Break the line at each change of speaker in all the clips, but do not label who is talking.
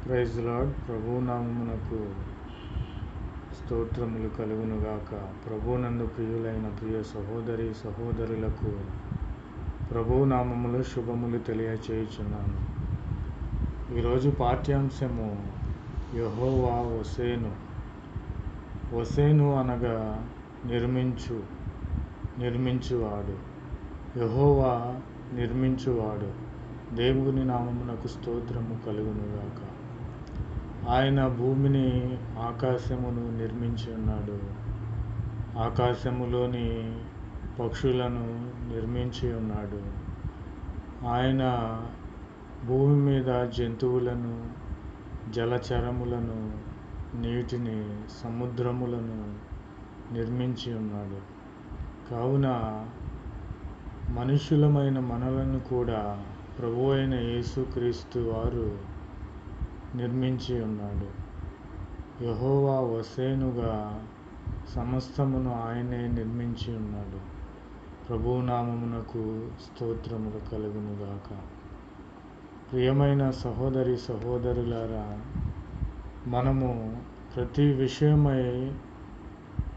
Praise lord. ప్రభువు నామమునకు స్తోత్రములు కలుగునుగాక. ప్రభువునందు ప్రియులైన ప్రియ సహోదరి సహోదరులకు ప్రభువు నామములో శుభములు తెలియచేయుచున్నాను. ఈరోజు పాఠ్యాంశము యెహోవా హోసేను. హోసేను అనగా నిర్మించువాడు. యెహోవా నిర్మించువాడు. దేవుని నామమునకు స్తోత్రము కలుగునుగాక. ఆయన భూమిని ఆకాశమును నిర్మించి ఉన్నాడు. ఆకాశములోని పక్షులను నిర్మించి ఉన్నాడు. ఆయన భూమి మీద జంతువులను, జలచరములను, నీటిని, సముద్రములను నిర్మించి ఉన్నాడు. కావున మనుషులమైన మనలను కూడా ప్రభువు అయిన యేసుక్రీస్తు వారు నిర్మించి ఉన్నాడు. యెహోవా హోసేనుగా సమస్తమును ఆయనే నిర్మించి ఉన్నాడు. ప్రభువు నామమునకు స్తోత్రములు కలుగునుగాక. ప్రియమైన సహోదరి సహోదరులారా, మనము ప్రతి విషయమై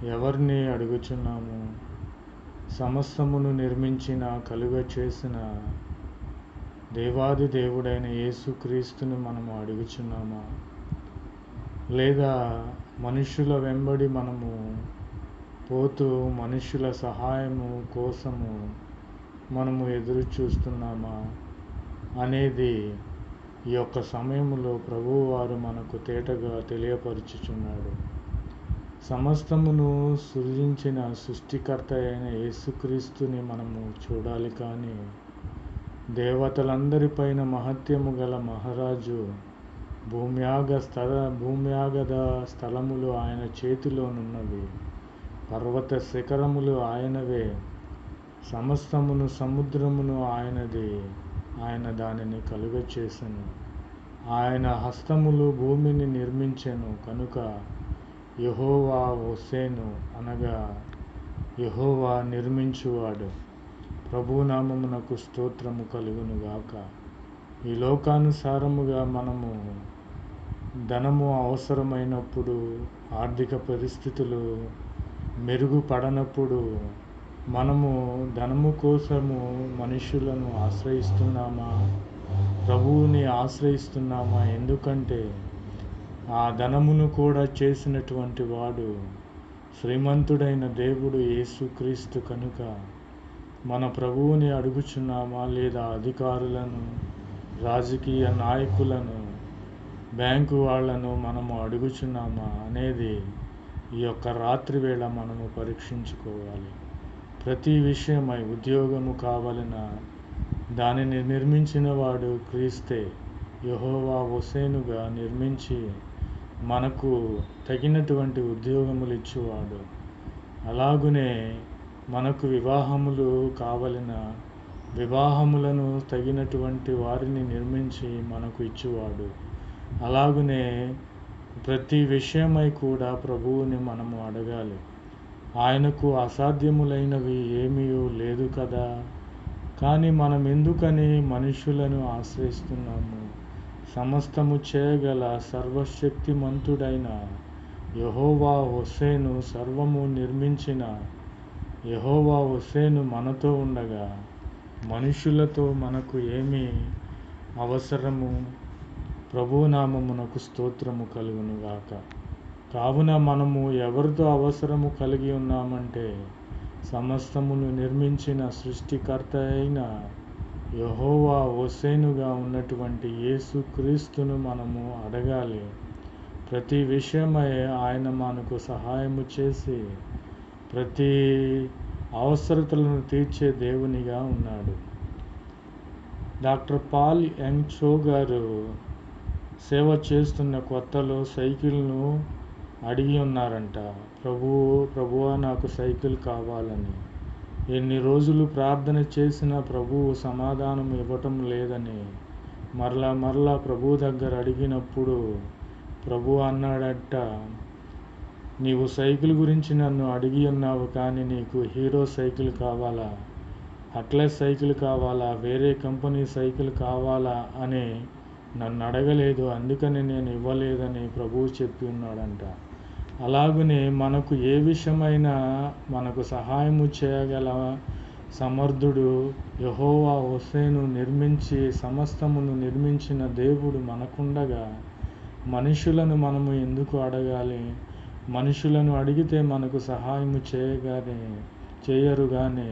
ఎవరిని అడుగుచున్నాము? సమస్తమును నిర్మించిన, కలుగ చేసిన దేవాది దేవుడైన యేసుక్రీస్తుని మనము అడుగుచున్నామా? లేదా మనుషుల వెంబడి మనము పోతూ మనుషుల సహాయము కోసము మనము ఎదురు చూస్తున్నామా అనేది ఈ యొక్క సమయంలో ప్రభువు వారు మనకు తేటగా తెలియపరుచుచున్నాడు. సమస్తమును సృజించిన సృష్టికర్త అయిన యేసుక్రీస్తుని మనము చూడాలి. కానీ దేవతలందరిపైన మహత్యము గల మహారాజు, భూమ్యాగద స్థలములు ఆయన చేతిలోనున్నవి, పర్వత శిఖరములు ఆయనవే, సమస్తమును సముద్రమును ఆయనది, ఆయన దానిని కలుగచేసెను. ఆయన హస్తములు భూమిని నిర్మించెను. కనుక యెహోవా హోసేను అనగా యెహోవా నిర్మించువాడు. ప్రభువు నామమునకు స్తోత్రము కలుగునుగాక. ఈ లోకానుసారముగా మనము ధనము అవసరమైనప్పుడు, ఆర్థిక పరిస్థితులు మెరుగుపడనప్పుడు మనము ధనము కోసము మనుషులను ఆశ్రయిస్తున్నామా? ప్రభువుని ఆశ్రయిస్తున్నామా? ఎందుకంటే ఆ ధనమును కూడా చేసినటువంటి వాడు శ్రీమంతుడైన దేవుడు యేసుక్రీస్తు. కనుక మన ప్రభువుని అడుగుచున్నామా? లేదా అధికారులను, రాజకీయ నాయకులను, బ్యాంకు వాళ్లను మనము అడుగుచున్నామా అనేది ఈ యొక్క రాత్రి వేళ మనము పరీక్షించుకోవాలి. ప్రతి విషయమై ఉద్యోగము కావాలన్నా దానిని నిర్మించిన వాడు క్రీస్తే. యెహోవా హోసేనుగా నిర్మించి మనకు తగినటువంటి ఉద్యోగములు ఇచ్చువాడు. అలాగునే మనకు వివాహములు కావలన వివాహములను తగినటువంటి వారిని నిర్మించి మనకు ఇచ్చువాడు. అలాగునే ప్రతి విషయమై కూడా ప్రభువుని మనము అడగాలి. ఆయనకు అసాధ్యములైనవి ఏమీ లేదు కదా. కానీ మనం ఎందుకని మనుషులను ఆశ్రయిస్తున్నాము? సమస్తము చేయగల సర్వశక్తిమంతుడైన యెహోవా హోసేను, సర్వము నిర్మించిన యెహోవా హోసేను మనతో ఉండగా మనుషులతో మనకు ఏమి అవసరము? ప్రభువు నామమునకు స్తోత్రము కలుగునుగాక. కావున మనము ఎవరితో అవసరము కలిగి ఉన్నామంటే సమస్తమును నిర్మించిన సృష్టికర్త అయిన యెహోవా హోసేనుగా ఉన్నటువంటి యేసుక్రీస్తును మనము అడగాలి. ప్రతి విషయమై ఆయన మనకు సహాయము చేసి ప్రతి అవసరతలను తీర్చే దేవునిగా ఉన్నాడు. డాక్టర్ పాల్ యంగ్ చో గారు సేవ చేస్తున్న కొత్తలో సైకిల్ను అడిగి ఉన్నారంట. ప్రభువా నాకు సైకిల్ కావాలని. ఎన్ని రోజులు ప్రార్థన చేసినా ప్రభువు సమాధానం ఇవ్వటం లేదని మరలా ప్రభు దగ్గర అడిగినప్పుడు ప్రభు అన్నాడట, నీవు సైకిల్ గురించి నన్ను అడిగి ఉన్నావు, కానీ నీకు హీరో సైకిల్ కావాలా, అట్లస్ సైకిల్ కావాలా, వేరే కంపెనీ సైకిల్ కావాలా అని నన్ను అడగలేదు, అందుకని నేను ఇవ్వలేదని ప్రభువు చెప్పి ఉన్నాడంట. అలాగనే మనకు ఏ విషయమైనా మనకు సహాయము చేయగల సమర్థుడు యెహోవా హోసేను నిర్మించి సమస్తమును నిర్మించిన దేవుడు మనకుండగా మనుషులను మనము ఎందుకు అడగాలి? మనుషులను అడిగితే మనకు సహాయము చేయరు కానీ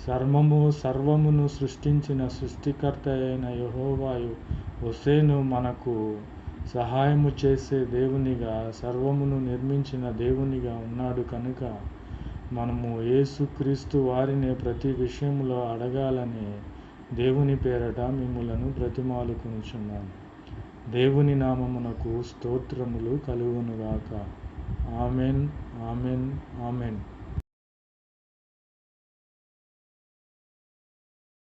సర్వమును సృష్టించిన సృష్టికర్త అయిన యెహోవా హోసేను మనకు సహాయము చేసే దేవునిగా, సర్వమును నిర్మించిన దేవునిగా ఉన్నాడు కనుక మనము యేసుక్రీస్తు వారిని ప్రతి విషయంలో అడగాలని దేవుని పేరట మిమ్ములను బ్రతిమాలుకొనుచున్నాను. దేవుని నామమునకు స్తోత్రములు కలుగునుగాక. Amen, amen, amen.